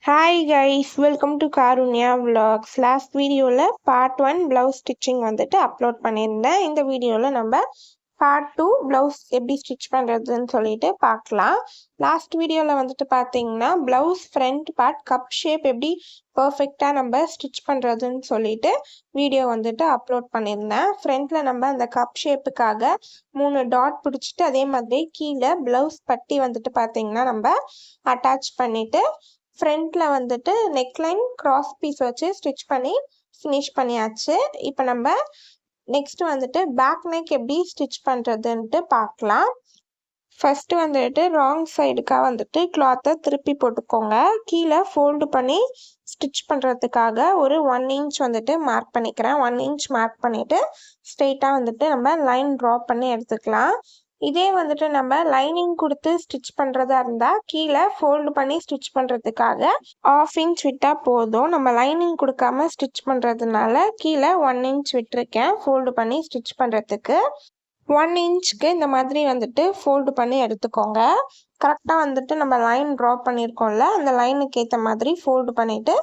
Hi guys, welcome to Karunya Vlogs. Last வீடியோவில் part 1 blouse stitching வந்துட்டு upload பண்ணியிருந்தேன். இந்த வீடியோவில் நம்ம part 2 blouse எப்படி ஸ்டிச் பண்ணுறதுன்னு சொல்லிட்டு பார்க்கலாம். லாஸ்ட் வீடியோவில் வந்துட்டு பார்த்தீங்கன்னா blouse front part cup shape எப்படி பர்ஃபெக்டாக நம்ம ஸ்டிச் பண்ணுறதுன்னு சொல்லிட்டு வீடியோ வந்துட்டு அப்லோட் பண்ணியிருந்தேன். ஃப்ரண்ட்டில் நம்ம அந்த கப் ஷேப்புக்காக 3 டாட் பிடிச்சிட்டு அதே மாதிரி கீழே blouse பட்டி வந்துட்டு பார்த்தீங்கன்னா நம்ம அட்டாச் பண்ணிவிட்டு ஃப்ரண்ட்ல வந்துட்டு நெக்லைன் கிராஸ் பீஸ் வச்சு ஸ்டிச் பண்ணி ஃபினிஷ் பண்ணியாச்சு. இப்போ நம்ம நெக்ஸ்ட் வந்துட்டு பேக் நெக் எப்படி ஸ்டிச் பண்ணுறதுன்ட்டு பார்க்கலாம். ஃபர்ஸ்ட் வந்துட்டு ராங் சைடுக்காக வந்துட்டு கிளாத்தை திருப்பி போட்டுக்கோங்க. கீழே ஃபோல்டு பண்ணி ஸ்டிச் பண்ணுறதுக்காக ஒரு 1 இன்ச் வந்துட்டு மார்க் பண்ணிக்கிறேன். 1 இன்ச் மார்க் பண்ணிவிட்டு ஸ்ட்ரெயிட்டாக வந்துட்டு நம்ம லைன் ட்ரா பண்ணி எடுத்துக்கலாம். இதே வந்துட்டு நம்ம லைனிங் கொடுத்து ஸ்டிச் பண்ணுறதா இருந்தால் கீழே ஃபோல்டு பண்ணி ஸ்டிச் பண்ணுறதுக்காக 1/2 இன்ச் விட்டால் போதும். நம்ம லைனிங் கொடுக்காம ஸ்டிச் பண்ணுறதுனால கீழே 1 இன்ச் விட்டுருக்கேன் ஃபோல்டு பண்ணி ஸ்டிச் பண்ணுறதுக்கு. 1 இன்ச்சுக்கு இந்த மாதிரி வந்துட்டு ஃபோல்டு பண்ணி எடுத்துக்கோங்க. கரெக்டாக வந்துட்டு நம்ம லைன் ட்ரா பண்ணியிருக்கோம்ல, அந்த லைனுக்கு ஏற்ற மாதிரி ஃபோல்டு பண்ணிவிட்டு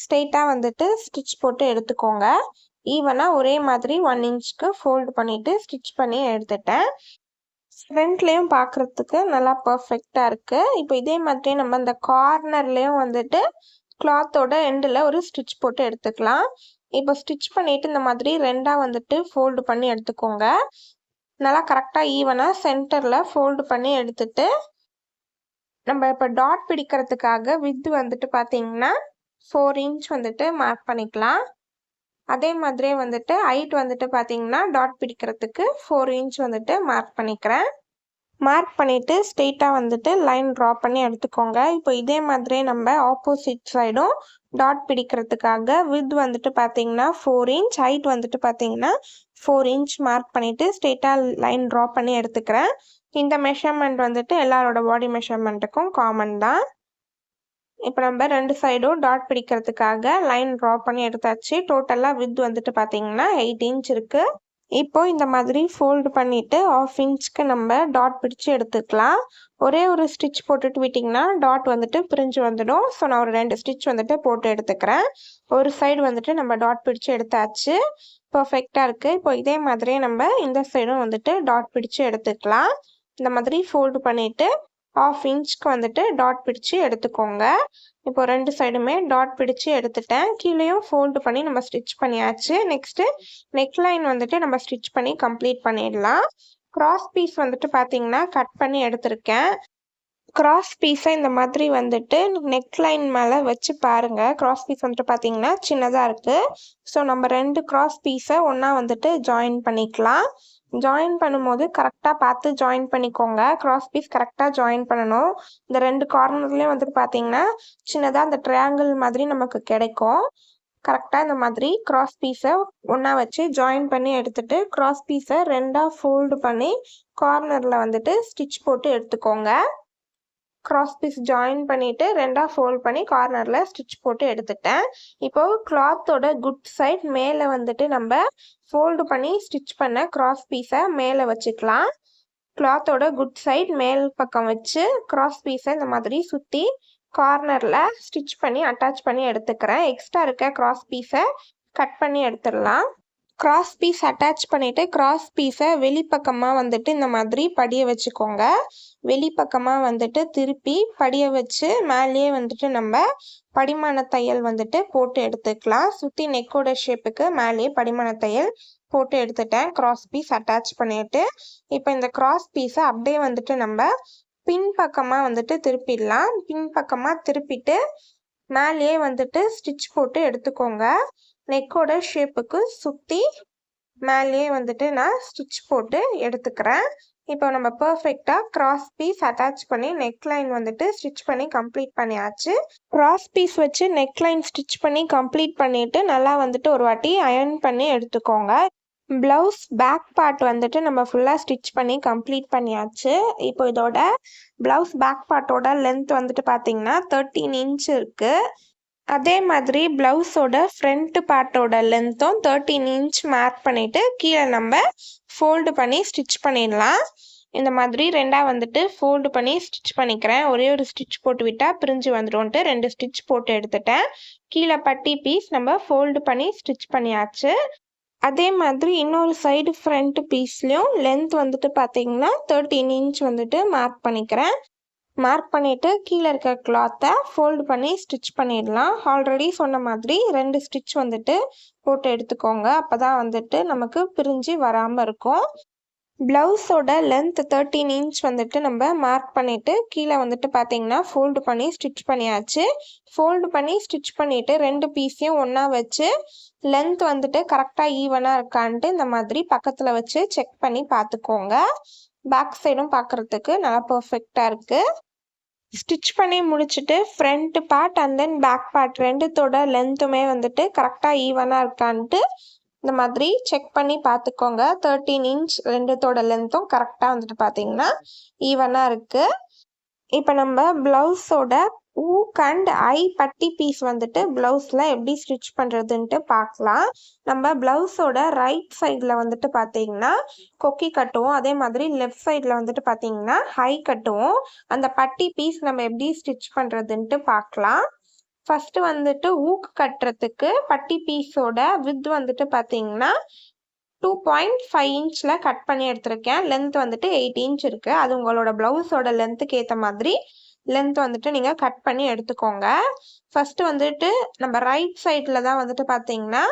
ஸ்ட்ரெயிட்டாக வந்துட்டு ஸ்டிச் போட்டு எடுத்துக்கோங்க. ஈவனாக ஒரே மாதிரி 1 இன்ச்சுக்கு ஃபோல்டு பண்ணிவிட்டு ஸ்டிச் பண்ணி எடுத்துட்டேன். ஃப்ரண்ட்லேயும் பார்க்குறதுக்கு நல்லா பர்ஃபெக்டாக இருக்குது. இப்போ இதே மாதிரி நம்ம இந்த கார்னர்லேயும் வந்துட்டு கிளாத்தோட எண்டில் ஒரு ஸ்டிச் போட்டு எடுத்துக்கலாம். இப்போ ஸ்டிச் பண்ணிவிட்டு இந்த மாதிரி ரெண்டாக வந்துட்டு ஃபோல்டு பண்ணி எடுத்துக்கோங்க. நல்லா கரெக்டாக ஈவனாக சென்டரில் ஃபோல்டு பண்ணி எடுத்துட்டு நம்ம இப்போ டாட் பிடிக்கிறதுக்காக வித் வந்துட்டு பார்த்தீங்கன்னா 4 இன்ச் வந்துட்டு மார்க் பண்ணிக்கலாம். அதே மாதிரியே வந்துட்டு ஹைட் வந்துட்டு பார்த்தீங்கன்னா டாட் பிடிக்கிறதுக்கு 4 இன்ச் வந்துட்டு மார்க் பண்ணிக்கிறேன். மார்க் பண்ணிவிட்டு ஸ்ட்ரெயிட்டாக வந்துட்டு லைன் ட்ரா பண்ணி எடுத்துக்கோங்க. இப்போ இதே மாதிரியே நம்ம ஆப்போசிட் சைடும் டாட் பிடிக்கிறதுக்காக வித் வந்துட்டு பார்த்தீங்கன்னா 4 இன்ச், ஹைட் வந்துட்டு பார்த்தீங்கன்னா 4 இன்ச் மார்க் பண்ணிவிட்டு ஸ்ட்ரெயிட்டாக லைன் ட்ரா பண்ணி எடுத்துக்கிறேன். இந்த மெஷர்மெண்ட் வந்துட்டு எல்லாரோட பாடி மெஷர்மெண்ட்டுக்கும் காமன் தான். இப்போ நம்ம 2 சைடும் டாட் பிடிக்கிறதுக்காக லைன் ட்ரா பண்ணி எடுத்தாச்சு. டோட்டலாக வித் வந்துட்டு பார்த்தீங்கன்னா 8 இன்ச் இருக்குது. இப்போ இந்த மாதிரி ஃபோல்டு பண்ணிவிட்டு 1/2 இன்ச்சுக்கு நம்ம டாட் பிடிச்சி எடுத்துக்கலாம். ஒரே ஒரு ஸ்டிச் போட்டுட்டு விட்டிங்கன்னா டாட் வந்துட்டு பிரிஞ்சு வந்துடும். ஸோ நான் ஒரு 2 ஸ்டிச் வந்துட்டு போட்டு எடுத்துக்கிறேன். ஒரு சைடு வந்துட்டு நம்ம டாட் பிடிச்சி எடுத்தாச்சு. பர்ஃபெக்டாக இருக்குது. இப்போ இதே மாதிரியே நம்ம இந்த சைடும் வந்துட்டு டாட் பிடிச்சி எடுத்துக்கலாம். இந்த மாதிரி ஃபோல்டு பண்ணிவிட்டு 1/2 இன்ச்சுக்கு வந்துட்டு டாட் பிடிச்சி எடுத்துக்கோங்க. இப்போ 2 சைடுமே டாட் பிடிச்சி எடுத்துட்டேன். கீழேயும் ஃபோல்டு பண்ணி நம்ம ஸ்டிச் பண்ணியாச்சு. நெக்ஸ்ட்டு நெக்லைன் வந்துட்டு நம்ம ஸ்டிச் பண்ணி கம்ப்ளீட் பண்ணிடலாம். கிராஸ் பீஸ் வந்துட்டு பார்த்தீங்கன்னா கட் பண்ணி எடுத்திருக்கேன். கிராஸ் பீஸை இந்த மாதிரி வந்துட்டு நெக்லைன் மேலே வச்சு பாருங்கள். கிராஸ் பீஸ் வந்துட்டு பார்த்தீங்கன்னா சின்னதாக இருக்குது. ஸோ நம்ம 2 கிராஸ் பீஸை ஒன்றா வந்துட்டு ஜாயின் பண்ணிக்கலாம். ஜாயின் பண்ணும்போது கரெக்டாக பார்த்து ஜாயின் பண்ணிக்கோங்க. கிராஸ் பீஸ் கரெக்டாக ஜாயின் பண்ணணும். இந்த 2 கார்னர்லேயும் வந்துட்டு பார்த்தீங்கன்னா சின்னதாக அந்த ட்ரையாங்கிள் மாதிரி நமக்கு கிடைக்கும். கரெக்டாக இந்த மாதிரி கிராஸ் பீஸை ஒன்றா வச்சு ஜாயின் பண்ணி எடுத்துட்டு கிராஸ் பீஸை 2ஆக ஃபோல்டு பண்ணி கார்னரில் வந்துட்டு ஸ்டிச் போட்டு எடுத்துக்கோங்க. கிராஸ் பீஸ் ஜாயின் பண்ணிவிட்டு 2ஆக ஃபோல்ட் பண்ணி கார்னரில் ஸ்டிச் போட்டு எடுத்துட்டேன். இப்போது கிளாத்தோட குட் சைட் மேலே வந்துட்டு நம்ம ஃபோல்டு பண்ணி ஸ்டிச் பண்ண கிராஸ் பீஸை மேலே வச்சுக்கலாம். கிளாத்தோட குட் சைட் மேல் பக்கம் வச்சு கிராஸ் பீஸை இந்த மாதிரி சுற்றி கார்னரில் ஸ்டிச் பண்ணி அட்டாச் பண்ணி எடுத்துக்கிறேன். எக்ஸ்ட்ரா இருக்க கிராஸ் பீஸை கட் பண்ணி எடுத்துடலாம். கிராஸ் பீஸ் அட்டாச் பண்ணிவிட்டு கிராஸ் பீஸை வெளிப்பக்கமாக வந்துட்டு இந்த மாதிரி படிய வச்சுக்கோங்க. வெளிப்பக்கமாக வந்துட்டு திருப்பி படிய வச்சு மேலேயே வந்துட்டு நம்ம படிமான தையல் வந்துட்டு போட்டு எடுத்துக்கலாம். சுற்றி நெக்கோட ஷேப்புக்கு மேலேயே படிமான தையல் போட்டு எடுத்துட்டேன். கிராஸ் பீஸ் அட்டாச் பண்ணிவிட்டு இப்போ இந்த கிராஸ் பீஸை அப்படியே வந்துட்டு நம்ம பின் பக்கமாக வந்துட்டு திருப்பிடலாம். பின் பக்கமாக திருப்பிட்டு மேலேயே வந்துட்டு ஸ்டிச் போட்டு எடுத்துக்கோங்க. நெக்கோட ஷேப்புக்கு சுற்றி மேலேயே வந்துட்டு நான் ஸ்டிச் போட்டு எடுத்துக்கிறேன். இப்போ நம்ம பர்ஃபெக்டாக கிராஸ் பீஸ் அட்டாச் பண்ணி நெக்லைன் வந்துட்டு ஸ்டிச் பண்ணி கம்ப்ளீட் பண்ணியாச்சு. கிராஸ் பீஸ் வச்சு நெக்லைன் ஸ்டிச் பண்ணி கம்ப்ளீட் பண்ணிவிட்டு நல்லா வந்துட்டு ஒரு வாட்டி அயர்ன் பண்ணி எடுத்துக்கோங்க. ப்ளவுஸ் பேக் பார்ட் வந்துட்டு நம்ம ஃபுல்லாக ஸ்டிச் பண்ணி கம்ப்ளீட் பண்ணியாச்சு. இப்போ இதோட ப்ளவுஸ் பேக் பார்ட்டோட லென்த் வந்துட்டு பார்த்தீங்கன்னா 13 இன்ச் இருக்குது. அதே மாதிரி ப்ளவுஸோட ஃப்ரண்ட் பார்ட்டோட லென்த்தும் 13 இன்ச் மார்க் பண்ணிவிட்டு கீழே நம்ம ஃபோல்டு பண்ணி ஸ்டிச் பண்ணிடலாம். இந்த மாதிரி ரெண்டா வந்துட்டு ஃபோல்டு பண்ணி ஸ்டிச் பண்ணிக்கிறேன். ஒரே ஒரு ஸ்டிச் போட்டு விட்டா பிரிஞ்சு வந்துரும்ட்டு 2 ஸ்டிச் போட்டு எடுத்துட்டேன். கீழே பட்டி பீஸ் நம்ம ஃபோல்டு பண்ணி ஸ்டிச் பண்ணியாச்சு. அதே மாதிரி இன்னொரு சைடு ஃப்ரண்ட் பீஸ்லயும் லென்த் வந்துட்டு பார்த்தீங்கன்னா 13 இன்ச் வந்துட்டு மார்க் பண்ணிக்கிறேன். மார்க் பண்ணிட்டு கீழே இருக்க கிளாத்தை ஃபோல்டு பண்ணி ஸ்டிச் பண்ணிடலாம். ஆல்ரெடி சொன்ன மாதிரி 2 ஸ்டிச் வந்துட்டு போட்டு எடுத்துக்கோங்க. அப்பதான் வந்துட்டு நமக்கு பிரிஞ்சு வராமல் இருக்கும். பிளவுஸோட லென்த் 13 இன்ச் வந்துட்டு நம்ம மார்க் பண்ணிட்டு கீழே வந்துட்டு பார்த்தீங்கன்னா ஃபோல்டு பண்ணி ஸ்டிச் பண்ணியாச்சு. ஃபோல்டு பண்ணி ஸ்டிச் பண்ணிட்டு 2 பீஸையும் ஒன்றா வச்சு லென்த் வந்துட்டு கரெக்டாக ஈவனாக இருக்கான்ட்டு இந்த மாதிரி பக்கத்தில் வச்சு செக் பண்ணி பார்த்துக்கோங்க. பேக் சைடும் பார்க்குறதுக்கு நல்லா பர்ஃபெக்டாக இருக்குது. ஸ்டிச் பண்ணி முடிச்சுட்டு front part and then back part ரெண்டுத்தோட லென்த்துமே வந்துட்டு கரெக்டாக ஈவனாக இருக்கான்ட்டு இந்த மாதிரி செக் பண்ணி பார்த்துக்கோங்க. 13 இன்ச் ரெண்டுத்தோட லென்த்தும் கரெக்டாக வந்துட்டு பார்த்தீங்கன்னா ஈவனாக இருக்குது. இப்போ நம்ம ப்ளவுஸோட ஊக் அண்ட் ஐ பட்டி பீஸ் வந்துட்டு ப்ளவுஸில் எப்படி ஸ்டிச் பண்ணுறதுன்ட்டு பார்க்கலாம். நம்ம ப்ளவுஸோட ரைட் சைடில் வந்துட்டு பார்த்தீங்கன்னா கொக்கி கட்டுவோம். அதே மாதிரி லெஃப்ட் சைடில் வந்துட்டு பார்த்தீங்கன்னா ஹை கட்டுவோம். அந்த பட்டி பீஸ் நம்ம எப்படி ஸ்டிச் பண்ணுறதுன்ட்டு பார்க்கலாம். ஃபஸ்ட்டு வந்துட்டு ஊக்கு கட்டுறதுக்கு பட்டி பீஸோட வித் வந்துட்டு பார்த்தீங்கன்னா 2.5 இன்ச்சில் கட் பண்ணி எடுத்திருக்கேன். லென்த் வந்துட்டு 8 இன்ச் இருக்குது. அது உங்களோட ப்ளவுஸோட லென்த்துக்கு ஏற்ற மாதிரி லென்த் வந்துட்டு நீங்கள் கட் பண்ணி எடுத்துக்கோங்க. ஃபஸ்ட்டு வந்துட்டு நம்ம ரைட் சைடில் தான் வந்துட்டு பார்த்தீங்கன்னா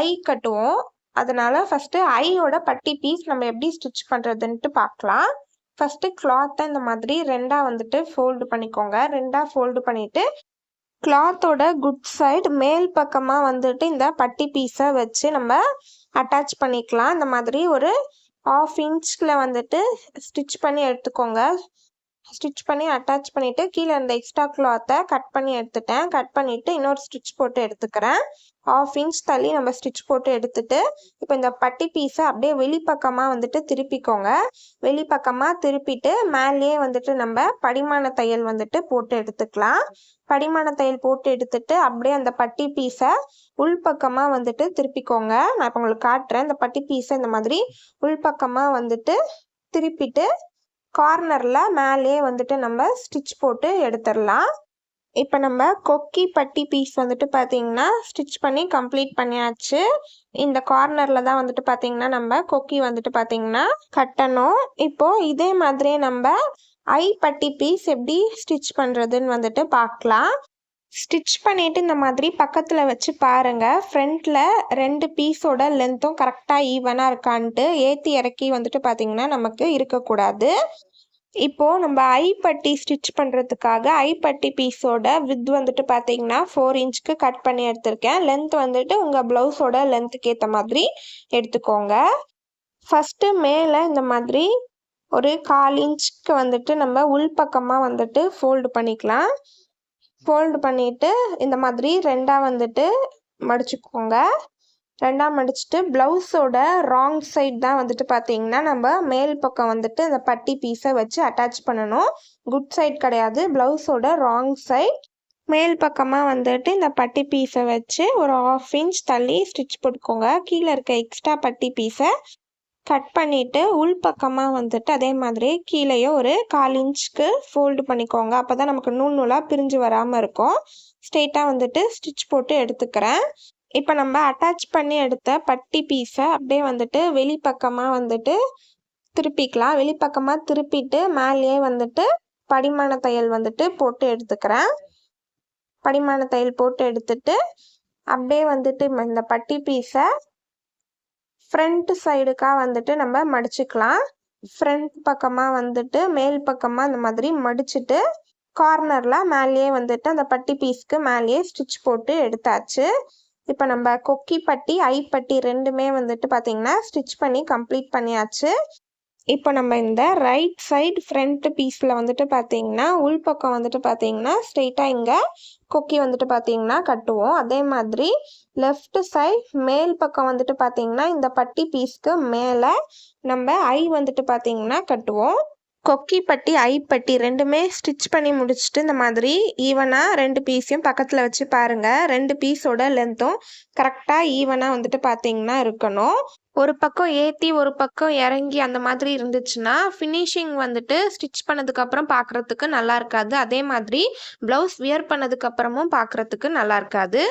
ஐ கட்டுவோம். அதனால் ஃபஸ்ட்டு ஐயோட பட்டி பீஸ் நம்ம எப்படி ஸ்டிச் பண்ணுறதுன்ட்டு பார்க்கலாம். ஃபஸ்ட்டு கிளாத்தை இந்த மாதிரி ரெண்டாக வந்துட்டு ஃபோல்டு பண்ணிக்கோங்க. ரெண்டாக ஃபோல்டு பண்ணிவிட்டு கிளாத்தோட குட் சைடு மேல் பக்கமாக வந்துட்டு இந்த பட்டி பீஸை வச்சு நம்ம அட்டாச் பண்ணிக்கலாம். இந்த மாதிரி ஒரு 1/2 இன்ச்சில் வந்துட்டு ஸ்டிச் பண்ணி எடுத்துக்கோங்க. ஸ்டிச் பண்ணி அட்டாச் பண்ணிவிட்டு கீழே இந்த எக்ஸ்ட்ரா கிளாத்தை கட் பண்ணி எடுத்துட்டேன். கட் பண்ணிவிட்டு இன்னொரு ஸ்டிச் போட்டு எடுத்துக்கிறேன். 1/2 இன்ச் தள்ளி நம்ம ஸ்டிச் போட்டு எடுத்துட்டு இப்போ இந்த பட்டி பீஸை அப்படியே வெளிப்பக்கமாக வந்துட்டு திருப்பிக்கோங்க. வெளிப்பக்கமாக திருப்பிட்டு மேலேயே வந்துட்டு நம்ம படிமான தையல் வந்துட்டு போட்டு எடுத்துக்கலாம். படிமான தையல் போட்டு எடுத்துட்டு அப்படியே அந்த பட்டி பீஸை உள்பக்கமாக வந்துட்டு திருப்பிக்கோங்க. நான் இப்போ உங்களுக்கு காட்டுறேன். இந்த பட்டி பீஸை இந்த மாதிரி உள்பக்கமாக வந்துட்டு திருப்பிட்டு கார்னரில் மேலேயே வந்துட்டு நம்ம ஸ்டிச் போட்டு எடுத்துடலாம். இப்போ நம்ம கொக்கி பட்டி பீஸ் வந்துட்டு பார்த்தீங்கன்னா ஸ்டிச் பண்ணி கம்ப்ளீட் பண்ணியாச்சு. இந்த கார்னரில் தான் வந்துட்டு பார்த்தீங்கன்னா நம்ம கொக்கி வந்துட்டு பார்த்தீங்கன்னா கட்டணும். இப்போது இதே மாதிரியே நம்ம ஐ பட்டி பீஸ் எப்படி ஸ்டிச் பண்ணுறதுன்னு வந்துட்டு பார்க்கலாம். ஸ்டிச் பண்ணிவிட்டு இந்த மாதிரி பக்கத்தில் வச்சு பாருங்கள். ஃப்ரண்ட்டில் 2 பீஸோட லென்த்தும் கரெக்டாக ஈவனாக இருக்கான்ட்டு ஏற்றி இறக்கி வந்துட்டு பார்த்தீங்கன்னா நமக்கு இருக்கக்கூடாது. இப்போது நம்ம ஐ பட்டி ஸ்டிச் பண்ணுறதுக்காக ஐ பட்டி பீஸோட வித் வந்துட்டு பார்த்தீங்கன்னா 4 இன்ச்சுக்கு கட் பண்ணி எடுத்திருக்கேன். லென்த் வந்துட்டு உங்கள் ப்ளவுஸோட லென்த்துக்கு ஏற்ற மாதிரி எடுத்துக்கோங்க. ஃபஸ்ட்டு மேலே இந்த மாதிரி ஒரு 1/4 இன்ச்சுக்கு வந்துட்டு நம்ம உள்பக்கமாக வந்துட்டு ஃபோல்டு பண்ணிக்கலாம். ஃபோல்டு பண்ணிவிட்டு இந்த மாதிரி ரெண்டாக வந்துட்டு மடிச்சுக்கோங்க. ரெண்டாக மடிச்சுட்டு ப்ளவுஸோட ராங் சைட் தான் வந்துட்டு பார்த்தீங்கன்னா நம்ம மேல் பக்கம் வந்துட்டு அந்த பட்டி பீஸை வச்சு அட்டாச் பண்ணணும். குட் சைட் கிடையாது, ப்ளவுஸோட ராங் சைட். மேல் பக்கமாக வந்துட்டு இந்த பட்டி பீஸை வச்சு ஒரு 1/2 இன்ச் தள்ளி ஸ்டிச் போட்டுக்கோங்க. கீழே இருக்க எக்ஸ்ட்ரா பட்டி பீஸை கட் பண்ணிவிட்டு உள்பக்கமாக வந்துட்டு அதே மாதிரி கீழேயே ஒரு 1/4 இன்ச்சுக்கு ஃபோல்டு பண்ணிக்கோங்க. அப்போ தான் நமக்கு நூல் நூலாக பிரிஞ்சு வராமல் இருக்கும். ஸ்ட்ரெயிட்டாக வந்துட்டு ஸ்டிச் போட்டு எடுத்துக்கிறேன். இப்போ நம்ம அட்டாச் பண்ணி எடுத்த பட்டி பீஸை அப்படியே வந்துட்டு வெளிப்பக்கமாக வந்துட்டு திருப்பிக்கலாம். வெளிப்பக்கமாக திருப்பிட்டு மேலேயே வந்துட்டு படிமான தையல் வந்துட்டு போட்டு எடுத்துக்கிறேன். படிமான தையல் போட்டு எடுத்துட்டு அப்படியே வந்துட்டு இந்த பட்டி பீஸை ஃப்ரண்ட் சைடுக்காக வந்துட்டு நம்ம மடிச்சுக்கலாம். ஃப்ரண்ட் பக்கமாக வந்துட்டு மேல் பக்கமாக இந்த மாதிரி மடிச்சுட்டு கார்னரில் மேலேயே வந்துட்டு அந்த பட்டி பீஸ்க்கு மேலேயே ஸ்டிச் போட்டு எடுத்தாச்சு. இப்போ நம்ம கொக்கி பட்டி ஐ பட்டி ரெண்டுமே வந்துட்டு பார்த்தீங்கன்னா ஸ்டிச் பண்ணி கம்ப்ளீட் பண்ணியாச்சு. இப்போ நம்ம இந்த ரைட் சைடு ஃப்ரண்ட் பீஸில் வந்துட்டு பார்த்தீங்கன்னா உள்பக்கம் வந்துட்டு பார்த்தீங்கன்னா ஸ்ட்ரெயிட்டாக இங்கே கொக்கி வந்துட்டு பார்த்தீங்கன்னா கட்டுவோம். அதே மாதிரி லெஃப்ட் சைட் மேல் பக்கம் வந்துட்டு பார்த்தீங்கன்னா இந்த பட்டி பீஸ்க்கு மேலே நம்ம ஐ வந்துட்டு பார்த்தீங்கன்னா கட்டுவோம். கொக்கி பட்டி ஐப்பட்டி ரெண்டுமே ஸ்டிச் பண்ணி முடிச்சுட்டு இந்த மாதிரி ஈவனாக 2 பீஸையும் பக்கத்தில் வச்சு பாருங்கள். 2 பீஸோட லென்த்தும் கரெக்டாக ஈவனாக வந்துட்டு பார்த்தீங்கன்னா இருக்கணும். ஒரு பக்கம் ஏற்றி ஒரு பக்கம் இறங்கி அந்த மாதிரி இருந்துச்சுன்னா ஃபினிஷிங் வந்துட்டு ஸ்டிச் பண்ணதுக்கப்புறம் பார்க்குறதுக்கு நல்லா இருக்காது. அதே மாதிரி ப்ளவுஸ் வியர் பண்ணதுக்கப்புறமும் பார்க்குறதுக்கு நல்லா இருக்காது.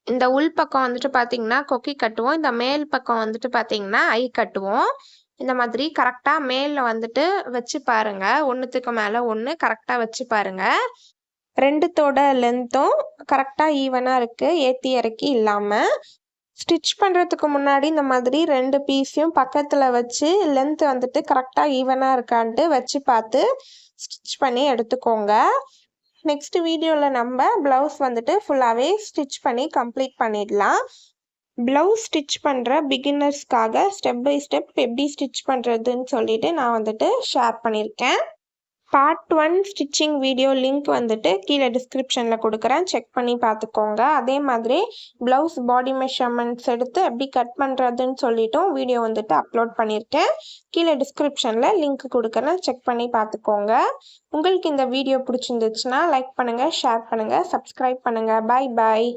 இந்த உள் பக்கம் வந்துட்டு பார்த்தீங்கன்னா கொக்கி கட்டுவோம். இந்த மேல் பக்கம் வந்துட்டு பார்த்தீங்கன்னா ஐ கட்டுவோம். இந்த மாதிரி கரெக்டாக மேலில் வந்துட்டு வச்சு பாருங்க. ஒன்றுத்துக்கு மேலே ஒன்று கரெக்டாக வச்சு பாருங்க. 2தோட லென்த்தும் கரெக்டாக ஈவனாக இருக்குது, ஏற்றி இறக்கி இல்லாமல். ஸ்டிச் பண்ணுறதுக்கு முன்னாடி இந்த மாதிரி 2 பீஸையும் பக்கத்தில் வச்சு லென்த் வந்துட்டு கரெக்டாக ஈவனாக இருக்கான்ட்டு வச்சு பார்த்து ஸ்டிச் பண்ணி எடுத்துக்கோங்க. நெக்ஸ்ட் வீடியோவில் நம்ம ப்ளவுஸ் வந்துட்டு ஃபுல்லாகவே ஸ்டிச் பண்ணி கம்ப்ளீட் பண்ணிடலாம். ப்ளவுஸ் ஸ்டிச் பண்ணுற பிகினர்ஸ்க்காக ஸ்டெப் பை ஸ்டெப் எப்படி ஸ்டிச் பண்ணுறதுன்னு சொல்லிட்டு நான் வந்துட்டு ஷேர் பண்ணியிருக்கேன். பார்ட் 1 ஸ்டிச்சிங் வீடியோ லிங்க் வந்துட்டு கீழே டிஸ்கிரிப்ஷனில் கொடுக்குறேன், செக் பண்ணி பார்த்துக்கோங்க. அதே மாதிரி ப்ளவுஸ் பாடி மெஷர்மெண்ட்ஸ் எடுத்து எப்படி கட் பண்ணுறதுன்னு சொல்லிட்டும் வீடியோ வந்துட்டு அப்லோட் பண்ணியிருக்கேன். கீழே டிஸ்கிரிப்ஷனில் லிங்க் கொடுக்குறேன், செக் பண்ணி பார்த்துக்கோங்க. உங்களுக்கு இந்த வீடியோ பிடிச்சிருந்துச்சுன்னா லைக் பண்ணுங்கள், ஷேர் பண்ணுங்கள், சப்ஸ்கிரைப் பண்ணுங்கள். பாய் பாய்.